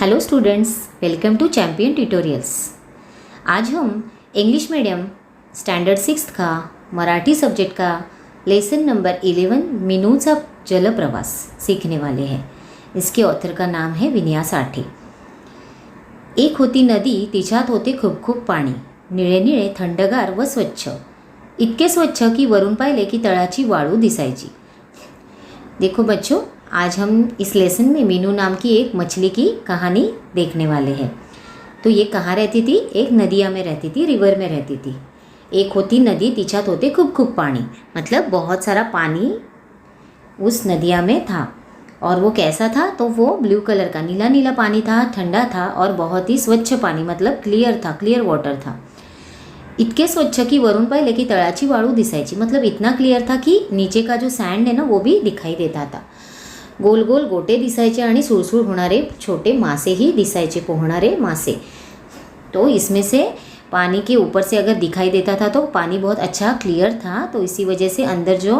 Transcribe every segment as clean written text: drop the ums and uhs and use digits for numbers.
Hello students, welcome to champion tutorials. आज हम English medium standard 6 का मराठी सब्जेक्ट का लेसन नंबर 11 मीनूचा जलप्रवास सीखने वाले हैं। इसके ऑथर का नाम है विनया साठे। एक होती नदी, तिच्यात होते खूप खूप पाणी, निळे निळे थंडगार व स्वच्छ, इतके स्वच्छ की वरून पाहिले की तळाची वाळू दिसायची। देखो बच्चों, आज हम इस लेसन में मीनू नाम की एक मछली की कहानी देखने वाले हैं। तो ये कहाँ रहती थी? एक नदिया में रहती थी, रिवर में रहती थी। एक होती नदी, तिच्यात होते खूब खूब पानी, मतलब बहुत सारा पानी उस नदिया में था। और वो कैसा था? तो वो ब्लू कलर का नीला नीला पानी था, ठंडा था और बहुत ही स्वच्छ पानी, मतलब क्लियर था, क्लियर वाटर था। इतके स्वच्छ की वरून पाहिले की तळाची वाळू दिसायची, मतलब इतना क्लियर था कि नीचे का जो सैंड है ना वो भी दिखाई देता था। गोल गोल गोटे दिसायचे आणि सुळसुळ होणारे छोटे मासे ही दिसायचे, पोहणारे मासे। तो इसमें से पानी के ऊपर से अगर दिखाई देता था तो पानी बहुत अच्छा क्लियर था, तो इसी वजह से अंदर जो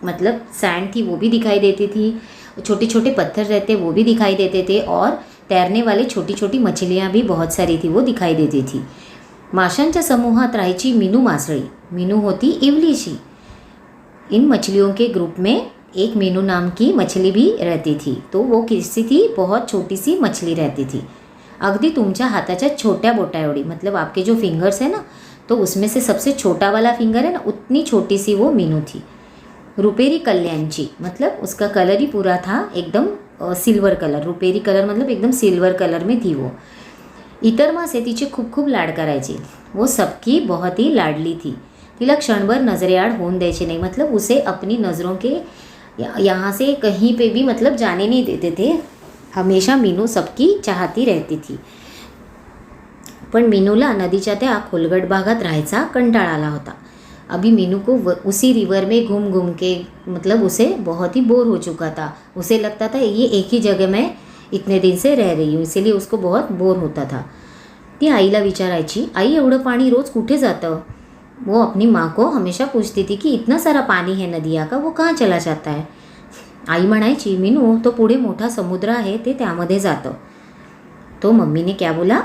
मतलब सैंड थी वो भी दिखाई देती थी, छोटे छोटे पत्थर रहते वो भी दिखाई देते थे, और तैरने वाले छोटी छोटी मछलियाँ भी बहुत सारी थी वो दिखाई देती थी। माशांच्या समूहात राहायची मीनू मासळी। मीनू होती इवलीशी। इन मछलियों के ग्रुप में एक मीनू नाम की मछली भी रहती थी। तो वो किसी थी, बहुत छोटी सी मछली रहती थी, अगदी तुमच्या हाताच्या छोट्या बोटा एवढी, मतलब आपके जो फिंगर्स है ना, तो उसमें से सबसे छोटा वाला फिंगर है ना, उतनी छोटी सी वो मीनू थी। रुपेरी कल्याणची, मतलब उसका कलर ही पूरा था एकदम सिल्वर कलर। रुपेरी कलर मतलब एकदम सिल्वर कलर में थी वो। इतर मासे तिचे खूप खूप लाड करायचे, वो सबकी बहुत ही लाडली थी। तिला क्षणभर नजरेआड होने द्यायचे नहीं, मतलब उसे अपनी नज़रों के यहाँ से कहीं पे भी मतलब जाने नहीं देते थे। हमेशा मीनू सबकी चाहती रहती थी। पण मीनूला नदीच्या त्या खोलगट भागात राहायचा कंटाळा आला होता। अभी मीनू को उसी रिवर में घूम घूम के मतलब उसे बहुत ही बोर हो चुका था। उसे लगता था ये एक ही जगह में इतने दिन से रह रही हूँ, इसीलिए उसको बहुत बोर होता था। ती आईला विचारायची, आई एवढं पाणी रोज कुठे जातं? वो अपनी माँ को हमेशा पूछती थी कि इतना सारा पानी है नदिया का, वो कहाँ चला जाता है? आई म्हणायची, मीनू तो पुढे मोठा समुद्र आहे, ते त्यामध्ये जातं। तो मम्मी ने क्या बोला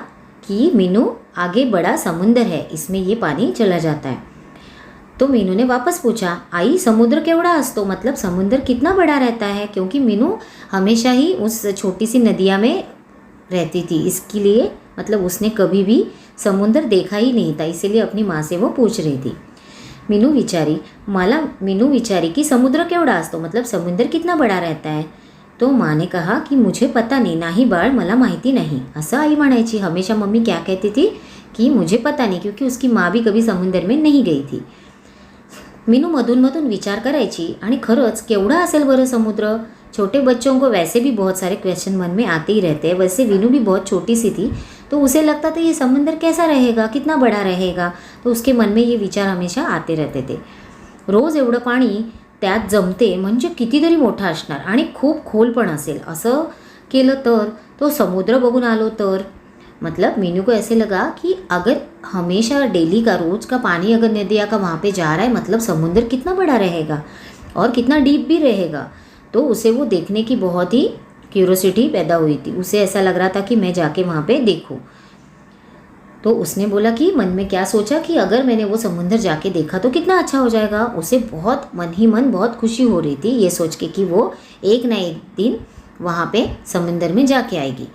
कि मीनू आगे बड़ा समुद्र है, इसमें ये पानी चला जाता है। तो मीनू ने वापस पूछा, आई समुद्र केवढा असतो, मतलब समुद्र कितना बड़ा रहता है? क्योंकि मीनू हमेशा ही उस छोटी सी नदिया में रहती थी, इसके लिए मतलब उसने कभी भी समुद्र देखा ही नहीं था, इसीलिए अपनी माँ से वो पूछ रही थी। मीनू विचारी कि समुद्र केवढा असतो, मतलब समुद्र कितना बड़ा रहता है? तो माँ ने कहा कि मुझे पता नहीं, नाही बाळ मला माहिती नहीं, असं आई म्हणायची। हमेशा मम्मी क्या कहती थी कि मुझे पता नहीं, क्योंकि उसकी माँ भी कभी समुद्र में नहीं गई थी। मीनू मधून मधून विचार करायची, आणि खरंच केवढा असेल बरं समुद्र? छोटे बच्चों को वैसे भी बहुत सारे क्वेश्चन मन में आते ही रहते हैं। वैसे मीनू भी बहुत छोटी सी थी, तो उसे लगता था ये समुद्र कैसा रहेगा, कितना बड़ा रहेगा, तो उसके मन में ये विचार हमेशा आते रहते थे। रोज एवढं पाणी त्यात जमते म्हणजे कितीतरी मोठा असणार आणि खूप खोल पण असेल। असं केलं तर तो समुद्र बघून आलो तर, मतलब मीनू को ऐसे लगा कि अगर हमेशा डेली का रोज का पानी अगर नदिया का वहाँ पे जा रहा है, मतलब समुद्र कितना बड़ा रहेगा और कितना डीप भी रहेगा। तो उसे वो देखने की बहुत ही क्यूरोसिटी पैदा हुई थी। उसे ऐसा लग रहा था कि मैं जाके वहाँ पे देखूँ। तो उसने बोला कि मन में क्या सोचा कि अगर मैंने वो समुंदर जाके देखा तो कितना अच्छा हो जाएगा। उसे बहुत मन ही मन बहुत खुशी हो रही थी ये सोच के कि वो एक ना एक दिन वहाँ पे समुंदर में जाके आएगी।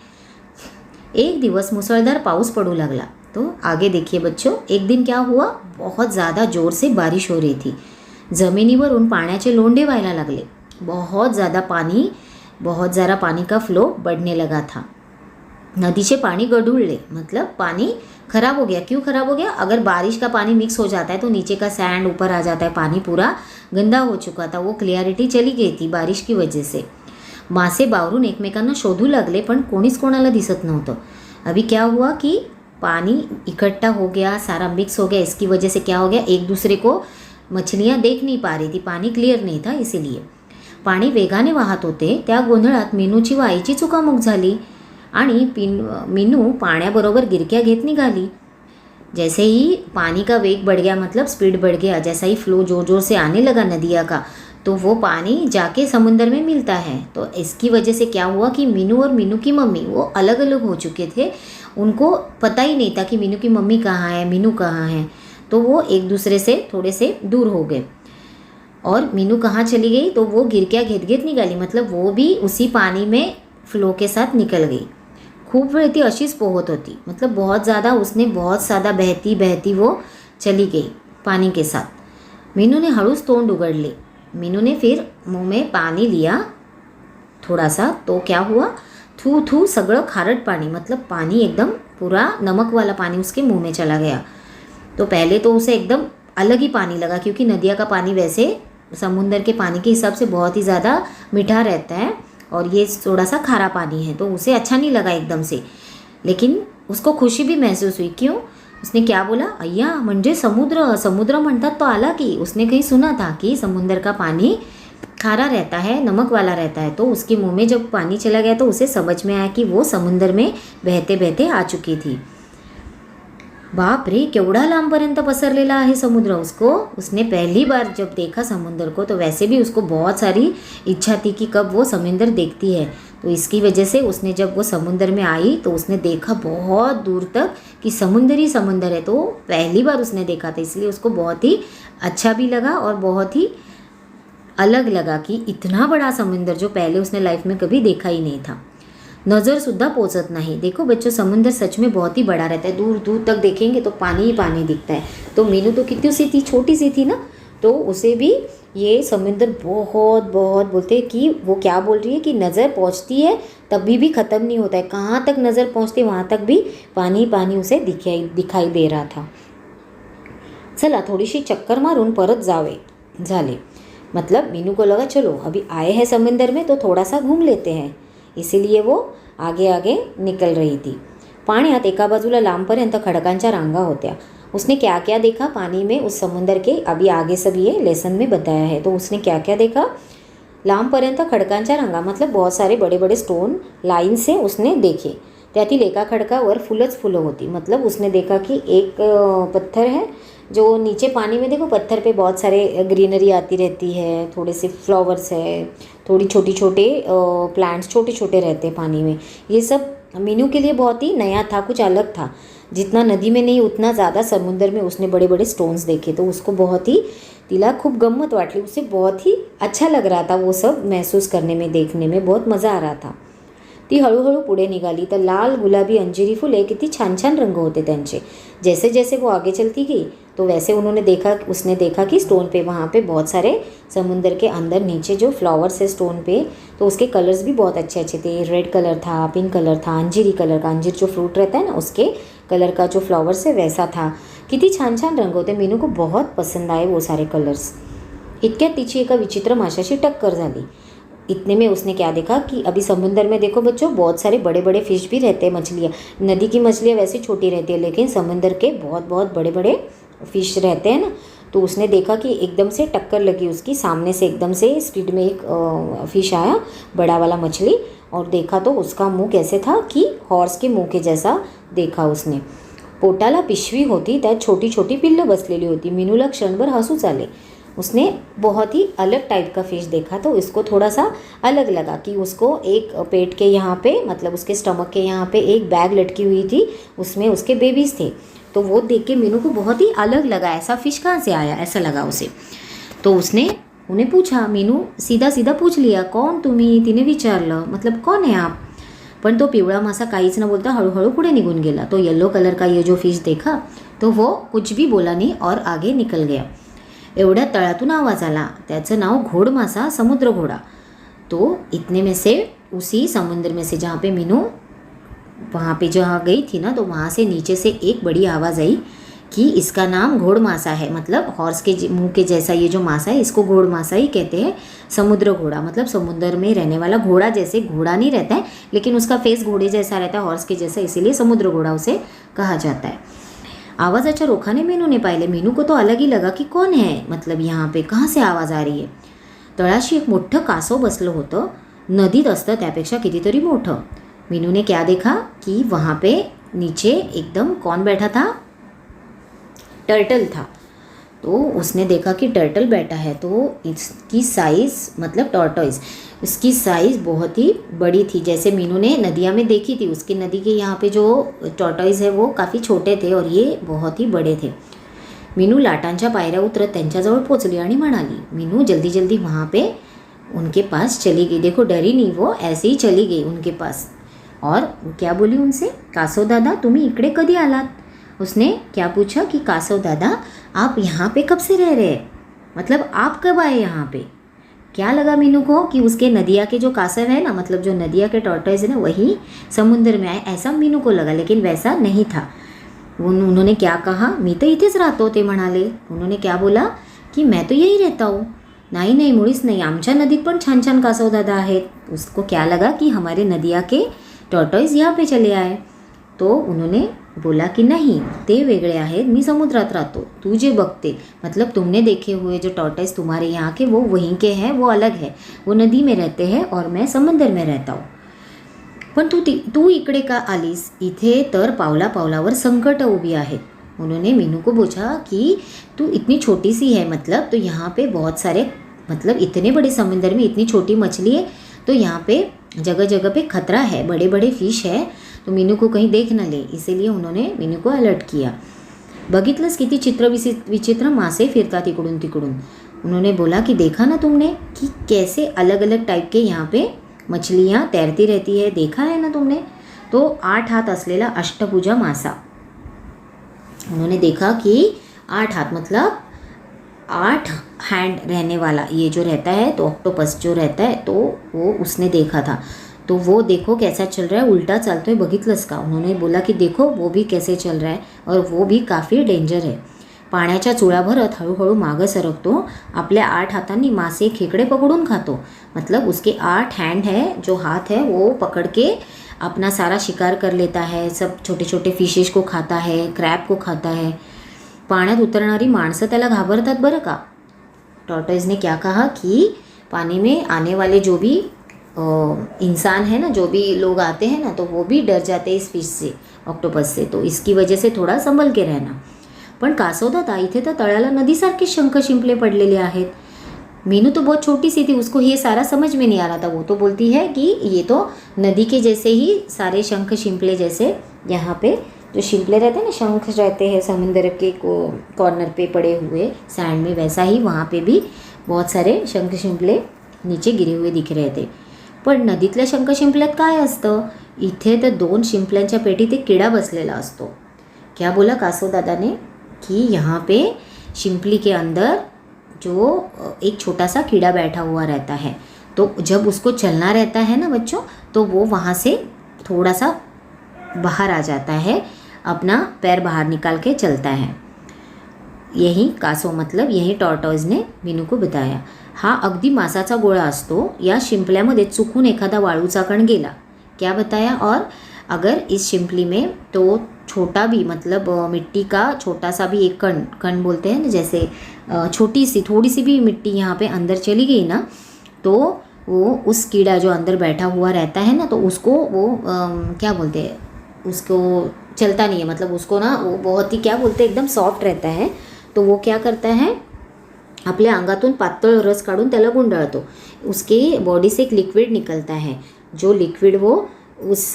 एक दिवस मुसळधार पाऊस पड़ू लगला। तो आगे देखिए बच्चों, एक दिन क्या हुआ, बहुत ज़्यादा ज़ोर से बारिश हो रही थी। जमिनीवरून पाण्याचे लोंढे व्हायला लागले। बहुत ज़्यादा पानी का फ्लो बढ़ने लगा था। नदीचे पानी गढूळले, मतलब पानी खराब हो गया। क्यों खराब हो गया? अगर बारिश का पानी मिक्स हो जाता है तो नीचे का सैंड ऊपर आ जाता है, पानी पूरा गंदा हो चुका था, वो क्लियरिटी चली गई थी बारिश की वजह से। मासे बावरून एकमेकांना शोधू लागले, पण कोणीच कोणाला दिसत नव्हतं। अभी क्या हुआ कि पानी इकट्ठा हो गया, सारा मिक्स हो गया, इसकी वजह से क्या हो गया, एक दूसरे को मछलियाँ देख नहीं पा रही थी, पानी क्लियर नहीं था इसीलिए। पाणी वेगाने वाहत होते, त्या गोंधळात मीनूची व आईची चुकामुक झाली आणि मीनू पाण्याबरोबर गिरक्या घेत निघाली। जैसे ही पानी का वेग बढ़ गया, मतलब स्पीड बढ़ गया, जैसा ही फ्लो जोर जोर से आने लगा नदिया का, तो वो पानी जाके समुंदर में मिलता है। तो इसकी वजह से क्या हुआ कि मीनू और मीनू की मम्मी वो अलग अलग हो चुके थे। उनको पता ही नहीं था कि मीनू की मम्मी कहाँ है, मीनू कहाँ है। तो वो एक दूसरे से थोड़े से दूर हो गए। और मीनू कहाँ चली गई, तो वो गिर क्या घेत घेत निकाली, मतलब वो भी उसी पानी में फ्लो के साथ निकल गई। खूब बहती अशीच पोहत होती, मतलब बहुत ज़्यादा उसने बहुत ज़्यादा बहती बहती वो चली गई पानी के साथ। मीनू ने हड़ूस तोंड उगड़ ली। मीनू ने फिर मुंह में पानी लिया थोड़ा सा, तो क्या हुआ, थू थू सगळं खारट पानी, मतलब पानी एकदम पूरा नमक वाला पानी उसके मुंह में चला गया। तो पहले तो उसे एकदम अलग ही पानी लगा, क्योंकि नदिया का पानी वैसे समुंदर के पानी के हिसाब से बहुत ही ज़्यादा मीठा रहता है और ये थोड़ा सा खारा पानी है, तो उसे अच्छा नहीं लगा एकदम से। लेकिन उसको खुशी भी महसूस हुई। क्यों? उसने क्या बोला, अय्या म्हणजे समुद्र, समुद्र म्हणतात तो आला की। उसने कहीं सुना था कि समुंदर का पानी खारा रहता है, नमक वाला रहता है। तो उसके मुंह में जब पानी चला गया तो उसे समझ में आया कि वो समुंदर में बहते बहते आ चुकी थी। बाप रे, केवढा लांबपर्यंत पसरलेला आहे समुद्र। उसने पहली बार जब देखा समुंदर को, तो वैसे भी उसको बहुत सारी इच्छा थी कि कब वो समुंदर देखती है। तो इसकी वजह से उसने जब वो समुंदर में आई तो उसने देखा बहुत दूर तक कि समुंदर ही समुंदर है। तो पहली बार उसने देखा था, इसलिए उसको बहुत ही अच्छा भी लगा और बहुत ही अलग लगा कि इतना बड़ा समुंदर जो पहले उसने लाइफ में कभी देखा ही नहीं था। नज़र सुद्धा पोंछत नहीं। देखो बच्चों, समुंदर सच में बहुत ही बड़ा रहता है, दूर दूर तक देखेंगे तो पानी ही पानी दिखता है। तो मीनू तो कितनी सी थी, छोटी सी थी ना, तो उसे भी ये समुंदर बहुत बहुत बोलते हैं कि वो क्या बोल रही है कि नज़र पहुंचती है तभी भी ख़त्म नहीं होता है। कहाँ तक नज़र पहुंचती है वहाँ तक भी पानी पानी उसे दिखाई दे रहा था। चला थोडीशी चक्कर मारून परत जावे झाले। मतलब मीनू को लगा चलो अभी आए हैं समुंदर में तो थोड़ा सा घूम लेते हैं, इसीलिए वो आगे आगे निकल रही थी। पाण्यात एका बाजूला लांबपर्यंत खडकांच्या रांगा होत्या। उसने क्या क्या देखा पानी में उस समुंदर के, अभी आगे सब ये लेसन में बताया है। तो उसने क्या क्या देखा, लांबपर्यंत खडकांच्या रांगा मतलब बहुत सारे बड़े बड़े स्टोन लाइन से उसने देखे। त्यातील एका खडकावर फुलच फुलं होती। मतलब उसने देखा कि एक पत्थर है जो नीचे पानी में, देखो पत्थर पे बहुत सारे ग्रीनरी आती रहती है, थोड़े से फ्लावर्स है, थोड़ी छोटी छोटे प्लांट्स छोटे छोटे रहते हैं पानी में। ये सब मीनू के लिए बहुत ही नया था, कुछ अलग था। जितना नदी में नहीं उतना ज़्यादा समुंदर में उसने बड़े बड़े स्टोन्स देखे। तो उसको बहुत ही, तिला खूब गम्मत वाटली, उसे बहुत ही अच्छा लग रहा था वो सब महसूस करने में, देखने में बहुत मज़ा आ रहा था। ती हळूहळू पुढे निघाली तर लाल गुलाबी अंजिरी फुले किती छान छान रंग होते त्यांचे। जैसे जैसे वो आगे चलती गई तो वैसे उसने देखा कि स्टोन पे, वहाँ पे बहुत सारे समुंदर के अंदर नीचे जो फ्लावर्स है स्टोन पे, तो उसके कलर्स भी बहुत अच्छे अच्छे थे। रेड कलर था, पिंक कलर था, अंजीरी कलर का, अंजीर जो फ्रूट रहता है ना उसके कलर का जो फ्लावर्स है वैसा था। किती छान छान रंग होते। मीनू को बहुत पसंद आए वो सारे कलर्स। इतक्यात तिची एका विचित्र माशाशी टक्कर झाली। इतने में उसने क्या देखा कि अभी समुंदर में देखो बच्चों बहुत सारे बड़े बड़े फिश भी रहते हैं, मछलियाँ। नदी की मछलियाँ वैसे छोटी रहती है, लेकिन समुंदर के बहुत बहुत बड़े बड़े फिश रहते हैं ना। तो उसने देखा कि एकदम से टक्कर लगी उसकी, सामने से एकदम से स्पीड में एक फिश आया, बड़ा वाला मछली। और देखा तो उसका मुंह कैसे था कि हॉर्स के मुंह के जैसा देखा उसने। पोटाला पिशवी होती, त्यात छोटी छोटी पिल्लं बसलेली होती। मीनूला क्षणभर हसूच आले। उसने बहुत ही अलग टाइप का फिश देखा तो इसको थोड़ा सा अलग लगा कि उसको एक पेट के यहाँ पे, मतलब उसके स्टमक के यहाँ पे एक बैग लटकी हुई थी, उसमें उसके बेबीज़ थे। तो वो देख के मीनू को बहुत ही अलग लगा, ऐसा फिश कहाँ से आया ऐसा लगा उसे। तो उसने उन्हें पूछा, मीनू सीधा सीधा पूछ लिया, कौन तुम्ही, तिने विचारलं, मतलब कौन है आप। पण तो पिवळा मासा काहीच न बोलता हळूहळू पुढे निघून गेला। तो येलो कलर का ये जो फिश देखा तो वो कुछ भी बोला नहीं और आगे निकल गया। एवढ्या तळातून आवाज आला, त्याचं नाव घोड मासा, समुद्र घोड़ा। तो इतने में से उसी समुद्र में से जहाँ पे मीनू वहाँ पे जहाँ गई थी ना, तो वहाँ से नीचे से एक बड़ी आवाज़ आई कि इसका नाम घोड़ मासा है। मतलब हॉर्स के मुंह के जैसा ये जो मासा है इसको घोड़ मासा ही कहते हैं। समुद्र घोड़ा मतलब समुद्र में रहने वाला घोड़ा, जैसे घोड़ा नहीं रहता है लेकिन उसका फेस घोड़े जैसा रहता है, हॉर्स के जैसा, इसीलिए समुद्र घोड़ा उसे कहा जाता है। आवाज़ाच्या रोखाने मीनू ने पाहिले। मीनू को तो अलग ही लगा कि कौन है, मतलब यहाँ पे कहाँ से आवाज़ आ रही है। तळाशी एक मोठं कासव बसलं होतं, नदीत असतं त्यापेक्षा कितीतरी मोठं। मीनू ने क्या देखा कि वहाँ पे नीचे एकदम कौन बैठा था, टर्टल था। तो उसने देखा कि टर्टल बैठा है, तो इसकी साइज़ मतलब टॉर्टोइज, उसकी साइज़ बहुत ही बड़ी थी। जैसे मीनू ने नदिया में देखी थी, उसकी नदी के यहाँ पे जो टॉर्टोइज है वो काफ़ी छोटे थे और ये बहुत ही बड़े थे। मीनू लाटांच्या पायऱ्या उतरत त्यांच्याजवळ पोचली आणि म्हणाली, मीनू जल्दी जल्दी वहाँ पे उनके पास चली गई। देखो डरी नहीं, वो ऐसे ही चली गई उनके पास। और क्या बोली उनसे, कासव दादा तुम्ही इकडे कधी आलात? उसने क्या पूछा कि कासव दादा आप यहाँ पे कब से रह रहे हैं, मतलब आप कब आए यहाँ पे? क्या लगा मीनू को कि उसके नदिया के जो कासव है ना, मतलब जो नदिया के टॉर्टोइज है ना, वही समुद्र में आए, ऐसा मीनू को लगा, लेकिन वैसा नहीं था। उन्होंने क्या कहा, मी तर इथेच राहतो, ते म्हणाले। उन्होंने क्या बोला कि मैं तो यही रहता हूँ। नहीं नहीं मुळीच नाही, आमच्या नदीत पण छान छान कासव दादा आहेत। उसको क्या लगा कि हमारे नदिया के टॉर्टोइज यहाँ पे चले आए। तो उन्होंने बोला कि नहीं ते वेगळे आहेत, मी समुद्रात राहतो, तू जे बघते मतलब तुमने देखे हुए जो टॉर्टोइज तुम्हारे यहाँ के वो वहीं के हैं, वो अलग है, वो नदी में रहते हैं और मैं समंदर में रहता हूँ। पण तू इकडे का आलीस? इथे तर पावला पावलावर संकट उभी आहेत। उन्होंने मीनू को पूछा कि तू इतनी छोटी सी है, मतलब तो यहाँ पे बहुत सारे, मतलब इतने बड़े समंदर में इतनी छोटी मछली है, तो यहाँ पे जगह जगह पे खतरा है, बड़े बड़े फिश है, तो मीनू को कहीं देख न ले, इसीलिए उन्होंने मीनू को अलर्ट किया। बघितलंस किती चित्र विचित्र मासे फिरतात इकडून तिकडून। उन्होंने बोला कि देखा ना तुमने कि कैसे अलग अलग टाइप के यहाँ पे मछलियाँ तैरती रहती है, देखा है ना तुमने? तो 8 हाथ असलेला अष्टभुजा मासा। उन्होंने देखा कि 8 हाथ मतलब 8 हैंड रहने वाला ये जो रहता है, तो ऑक्टोपस जो रहता है, तो वो उसने देखा था। तो वो देखो कैसा चल रहा है, उल्टा चलता है, बघितलंस का? उन्होंने बोला कि देखो वो भी कैसे चल रहा है और वो भी काफ़ी डेंजर है। पाण्याच्या चुळा भरत हळूहळू मागं सरकतो, आपल्या 8 हाथांनी मासे खेकडे पकडून खातो, मतलब उसके 8 हैंड है, जो हाथ है वो पकड़ के अपना सारा शिकार कर लेता है, सब छोटे छोटे फिशेस को खाता है, क्रैब को खाता है। पाण्यात उतरणारी माणसं त्याला घाबरतात बरं का। टॉर्टोइज ने क्या कहा कि पानी में आने वाले जो भी इंसान है ना, जो भी लोग आते हैं ना, तो वो भी डर जाते हैं इस फिश से, ऑक्टोपस से, तो इसकी वजह से थोड़ा संभल के रहना। पण कासव दादा इथे तर तळ्याला नदीसारखे शंख शिंपले पडलेले आहेत। मीनू तो बहुत छोटी सी थी, उसको ये सारा समझ में नहीं आ रहा था। वो तो बोलती है कि ये तो नदी के जैसे ही सारे शंख शिंपले, जैसे यहाँ पे जो शिंपले रहते हैं ना, शंख रहते हैं समुद्र के कॉर्नर पे पड़े हुए सैंड में, वैसा ही वहाँ पे भी बहुत सारे शंख शिंपले नीचे गिरे हुए दिख रहे थे। पण नदीतल्या शंख शिंपल्यात काय असतं? इथे तर 2 शिंपल्यांच्या पेटीत एक किडा बसलेला असतो। क्या बोला कासव दादा ने कि यहाँ पे शिंपली के अंदर जो एक छोटा सा कीड़ा बैठा हुआ रहता है, तो जब उसको चलना रहता है ना बच्चों, तो वो वहाँ से थोड़ा सा बाहर आ जाता है, अपना पैर बाहर निकाल के चलता है। यही कासव मतलब यही टॉर्टोइज ने मीनू को बताया। हा अगदी मासाचा गोळा असतो, या शिंपल्यामध्ये चुकून एखादा वाळूचा कण गेला, क्या बताया, और अगर इस शिंपली में तो छोटा भी मतलब मिट्टी का छोटा सा भी एक कण बोलते हैं ना, जैसे छोटी सी थोड़ी सी भी मिट्टी यहाँ पे अंदर चली गई ना, तो वो उस कीड़ा जो अंदर बैठा हुआ रहता है ना, तो उसको वो क्या बोलते हैं, उसको चलता नहीं है, मतलब उसको ना वो बहुत ही क्या बोलते हैं एकदम सॉफ्ट रहता है, तो वो क्या करता है आपल्या अंगातून पातळ रस काढून त्याला गुंडाळतो। उसके बॉडी से एक लिक्विड निकलता है, जो लिक्विड वो उस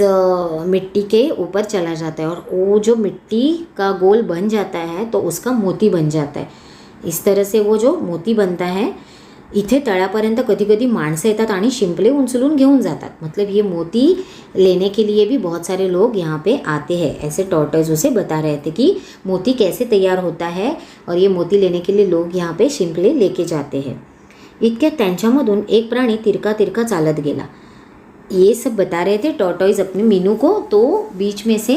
मिट्टी के ऊपर चला जाता है और वो जो मिट्टी का गोल बन जाता है तो उसका मोती बन जाता है। इस तरह से वो जो मोती बनता है, इथे तळ्यापर्यंत कधी कधी माणसं येतात आणि शिंपले उचलून घेऊन जातात, मतलब ये मोती लेने के लिए भी बहुत सारे लोग यहाँ पे आते हैं। ऐसे टॉर्टोइज उसे बता रहे थे कि मोती कैसे तैयार होता है और ये मोती लेने के लिए लोग यहाँ पे शिंपले लेके जाते हैं। इतक्यात त्यांच्यामधून एक प्राणी तिरका तिरका चालत गेला। ये सब बता रहे थे टॉर्टोइज अपने मीनू को। तो बीच में से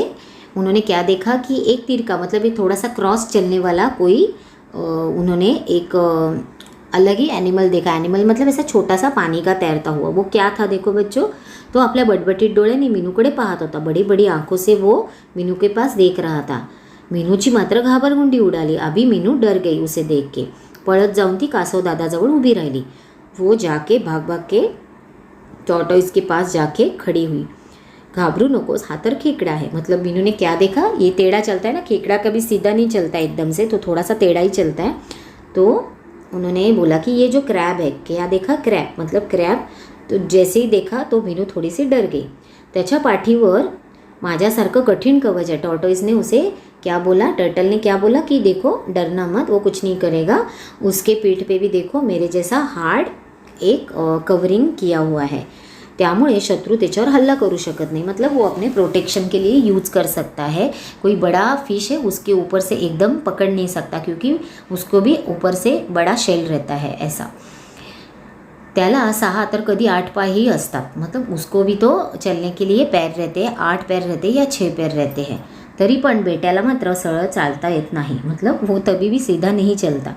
उन्होंने क्या देखा कि एक तिरका मतलब एक थोड़ा सा क्रॉस चलने वाला कोई उन्होंने एक अलग ही एनिमल देखा। एनिमल मतलब ऐसा छोटा सा पानी का तैरता हुआ। वो क्या था देखो बच्चों, तो आपल्या बटबटीत डोळ्यांनी मीनूकडे पाहत होता। बड़ी बड़ी आंखों से वो मीनू के पास देख रहा था। मीनूची मात्र घाबरगुंडी उडाली। अभी मीनू डर गई उसे देख के। पळत जाऊन ती कासव दादाजवळ उभी राहिली। वो जाके भाग भाग के टॉर्टोइज के पास जाके खड़ी हुई। घाबरू नकोस, हा तर खेकड़ा है। मतलब मीनू ने क्या देखा, ये टेढ़ा चलता है ना, खेकड़ा कभी सीधा नहीं चलता एकदम से, तो थोड़ा सा टेढ़ा ही चलता है। तो उन्होंने बोला कि ये जो क्रैब है, क्या देखा, क्रैब मतलब क्रॅब. तो जैसे ही देखा तो मीनू थोडीशी डर गई. त्याच्या पाठीवर माझ्यासारखं कठीण कवच है. टॉर्टोइस ने उसे क्या बोला, टर्टल ने क्या बोला कि देखो डरना मत, वो कुछ नहीं करेगा. उसके पीठ पे भी देखो मेरे जैसा हार्ड एक कवरिंग किया हुआ है, त्यामुळे शत्रु त्याच्यावर हल्ला करू शकत नहीं. मतलब वो अपने प्रोटेक्शन के लिए यूज़ कर सकता है. कोई बड़ा फिश है उसके ऊपर से एकदम पकड़ नहीं सकता, क्योंकि उसको भी ऊपर से बड़ा शेल रहता है ऐसा. त्याला 6 तर कधी 8 पायही असतात. मतलब उसको भी तो चलने के लिए पैर रहते हैं, 8 पैर रहते या 6 पैर रहते हैं. तरी पण बेट्याला मात्र सरळ चालता येत नाही. मतलब वो तभी भी सीधा नहीं चलता.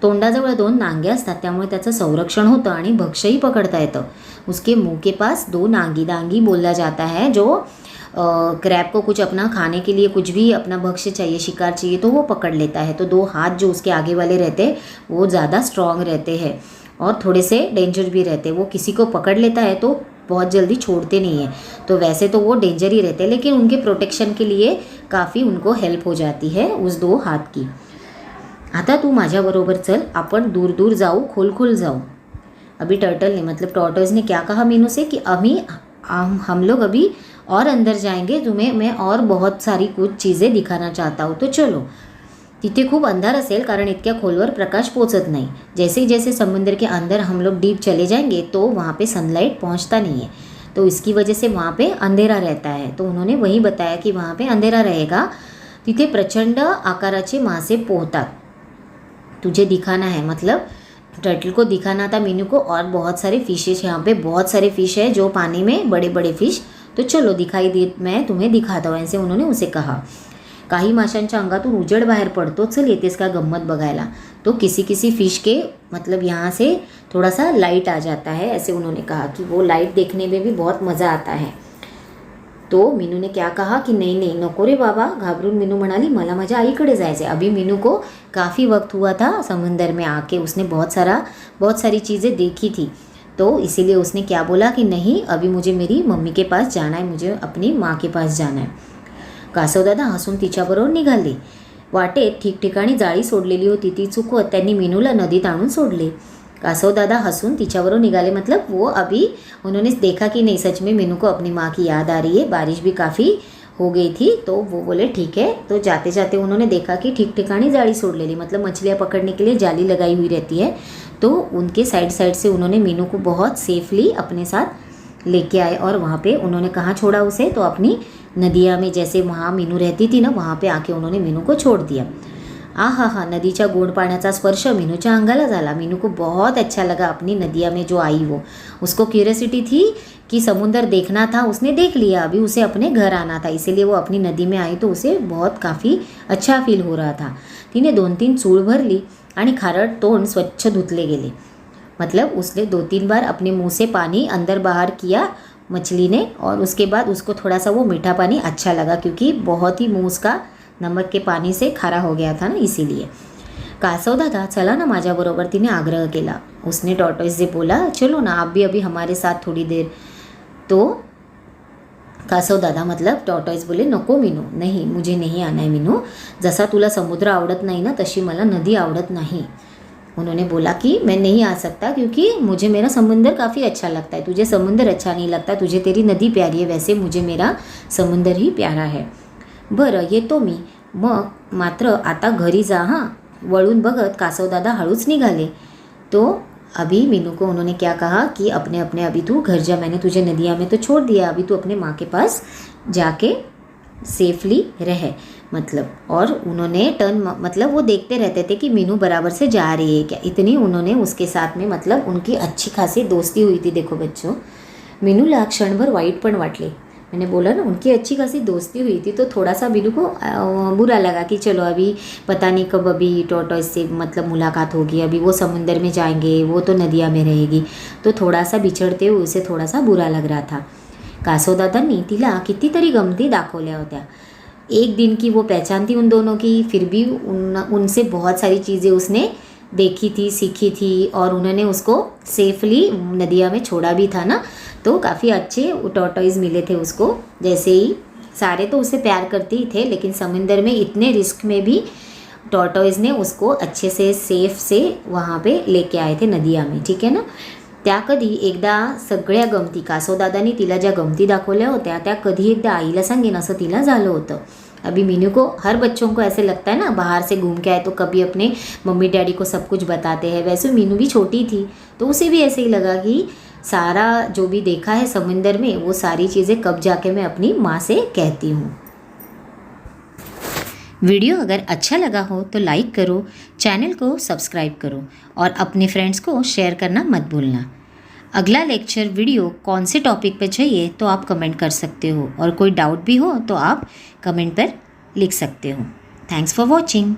तोंडाजवळ 2 नांगे असतात, त्यामुळे त्याचं संरक्षण होतं आणि भक्ष्यही पकडता येतं. उसके मुंह के पास 2 नांगी, डांगी बोला जाता है. जो क्रैब को कुछ अपना खाने के लिए कुछ भी अपना भक्ष्य चाहिए, शिकार चाहिए, तो वो पकड़ लेता है. तो 2 हाथ जो उसके आगे वाले रहते हैं वो ज़्यादा स्ट्रांग रहते हैं और थोड़े से डेंजर भी रहते हैं. वो किसी को पकड़ लेता है तो बहुत जल्दी छोड़ते नहीं हैं. तो वैसे तो वो डेंजर ही रहते हैं, लेकिन उनके प्रोटेक्शन के लिए काफ़ी उनको हेल्प हो जाती है उस 2 हाथ की. आता तू माझ्याबरोबर चल, आपण दूर दूर जाऊ, खोल खोल जाऊ. अभी टर्टल ने मतलब टॉर्टोइस ने क्या कहा मीनू से कि हम लोग अभी और अंदर जाएंगे, तुम्हें मैं और बहुत सारी कुछ चीज़ें दिखाना चाहता हूँ, तो चलो. तिथे खूप अंधार असेल कारण इतक्या खोलवर प्रकाश पोचत नहीं. जैसे जैसे समुद्र के अंदर हम लोग डीप चले जाएंगे तो वहाँ पे सनलाइट पहुँचता नहीं है, तो इसकी वजह से वहाँ पे अंधेरा रहता है. तो उन्होंने वही बताया कि वहाँ पे अंधेरा रहेगा. तिथे प्रचंड आकाराचे मासे पोहतात, तुझे दिखाना है. मतलब टर्टल को दिखाना था मीनू को, और बहुत सारे फिशेस, यहाँ पे बहुत सारे फिश है जो पानी में, बड़े बड़े फिश. तो चलो दिखाई दे, मैं तुम्हें दिखाता हूँ, ऐसे उन्होंने उसे कहा. काही माशांच्या अंगातून उजेड बाहेर पडतो, चल येतेस का गंमत बघायला. तो किसी किसी फिश के मतलब यहाँ से थोड़ा सा लाइट आ जाता है, ऐसे उन्होंने कहा कि वो लाइट देखने में भी बहुत मज़ा आता है. तो मीनू ने क्या कहा कि नहीं नहीं नको रे बाबा. घाबरून मीनू म्हणाली मला माझ्या आईकडे जायचे. अभी मीनू को काफ़ी वक्त हुआ था समंदर में आके, उसने बहुत सारी चीज़ें देखी थी. तो इसीलिए उसने क्या बोला कि नहीं, अभी मुझे मेरी मम्मी के पास जाना है, मुझे अपनी माँ के पास जाना है. कासवदादा हसून तिच्याबरोबर निघाले. वाटेत ठिकठिकाणी जाळी सोडलेली होती, ती चुकवत त्यांनी मीनूला नदीत आणून सोडले. कासवदादा हसून तिच्याबरोबर निघाले. मतलब वो अभी उन्होंने देखा कि नहीं सच में मीनू को अपनी माँ की याद आ रही है, बारिश भी काफ़ी हो गई थी. तो वो बोले ठीक है. तो जाते जाते उन्होंने देखा कि ठीक ठिकानी जाली छोड़लेली, मतलब मछलियाँ पकड़ने के लिए जाली लगाई हुई रहती है. तो उनके साइड साइड से उन्होंने मीनू को बहुत सेफली अपने साथ लेके आए. और वहाँ पे उन्होंने कहाँ छोड़ा उसे, तो अपनी नदिया में, जैसे वहाँ मीनू रहती थी ना, वहाँ पे आके उन्होंने मीनू को छोड़ दिया. हा नदीच्या गोड पाण्याचा स्पर्श मीनूच्या अंगाला झाला. मीनू को बहुत अच्छा लगा अपनी नदिया में जो आई वो. उसको क्यूरियोसिटी थी कि समुंदर देखना था, उसने देख लिया, अभी उसे अपने घर आना था, इसीलिए वो अपनी नदी में आई. तो उसे बहुत काफ़ी अच्छा फील हो रहा था. तिने 2-3 चूळ भरली आणि खारट तोंड स्वच्छ धुतले गेले. मतलब उसने 2-3 बार अपने मुंह से पानी अंदर बाहर किया मछली ने, और उसके बाद उसको थोड़ा सा वो मीठा पानी अच्छा लगा, क्योंकि बहुत ही मुंह उसका नमक के पानी से खारा हो गया था ना, इसीलिए. कासवदादा चला ना माझ्याबरोबर, तिने आग्रह केला. उसने टॉर्टोइस से बोला चलो ना आप भी अभी हमारे साथ थोड़ी देर. तो कासवदादा मतलब टॉर्टोइस बोले नको मीनू, नहीं मुझे नहीं आना है मीनू. जसा तुला समुद्र आवडत नाही ना, तशी मला नदी आवडत नाही. उन्होंने बोला कि मैं नहीं आ सकता क्योंकि मुझे मेरा समुंदर काफ़ी अच्छा लगता है. तुझे समुंदर अच्छा नहीं लगता, तुझे तेरी नदी प्यारी है, वैसे मुझे मेरा समुंदर ही प्यारा है. बरं येतो मी, मग मात्र आता घरी जा हां. वळून बघत कासवदादा हळूच निघाले. तो अभी मीनू को उन्होंने क्या कहा कि अपने अपने अभी तू घर जा, मैंने तुझे नदिया में तो छोड़ दिया, अभी तू अपने माँ के पास जाके सेफली रहे. मतलब और उन्होंने मतलब वो देखते रहते थे कि मीनू बराबर से जा रही है क्या. इतनी उन्होंने उसके साथ में मतलब उनकी अच्छी खासी दोस्ती हुई थी. देखो बच्चों, मीनूला क्षणभर वाईट पण वाटले. मैंने बोला ना उनकी अच्छी खासी दोस्ती हुई थी, तो थोड़ा सा मीनू को बुरा लगा कि चलो अभी पता नहीं कब अभी टॉर्टोइस से मतलब मुलाकात होगी, अभी वो समुंदर में जाएंगे, वो तो नदिया में रहेगी. तो थोड़ा सा बिछड़ते हुए उसे थोड़ा सा बुरा लग रहा था. कासवदादांनी तिला कितीतरी गमती दाखवल्या होत्या. एक दिन की वो पहचान थी उन दोनों की, फिर भी उनसे बहुत सारी चीज़ें उसने देखी थी, सीखी थी, और उन्होंने उसको सेफली नदिया में छोड़ा भी था ना. तो काफ़ी अच्छे टॉर्टोइस मिले थे उसको. जैसे ही सारे तो उसे प्यार करते ही थे, लेकिन समंदर में इतने रिस्क में भी टॉर्टोइज ने उसको अच्छे से सेफ से वहाँ पे लेके आए थे नदिया में, ठीक आहे ना. त्या कधी एकदा सगळ्या गमती कासवदादानी तिला ज्या गमती दाखवल्या होत्या त्या कधी एकदा आईला सांगेन असं तिला झालं होतं. अभी मीनू को, हर बच्चों को ऐसे लगता है ना, बाहर से घूम के आए तो कभी अपने मम्मी डैडी को सब कुछ बताते हैं. वैसे मीनू भी छोटी थी तो उसे भी ऐसे ही लगा कि सारा जो भी देखा है समुंदर में वो सारी चीज़ें कब जाके मैं अपनी माँ से कहती हूँ. वीडियो अगर अच्छा लगा हो तो लाइक करो, चैनल को सब्सक्राइब करो और अपने फ्रेंड्स को शेयर करना मत भूलना. अगला लेक्चर वीडियो कौन से टॉपिक पे चाहिए तो आप कमेंट कर सकते हो और कोई डाउट भी हो तो आप कमेंट पर लिख सकते हो. Thanks for watching.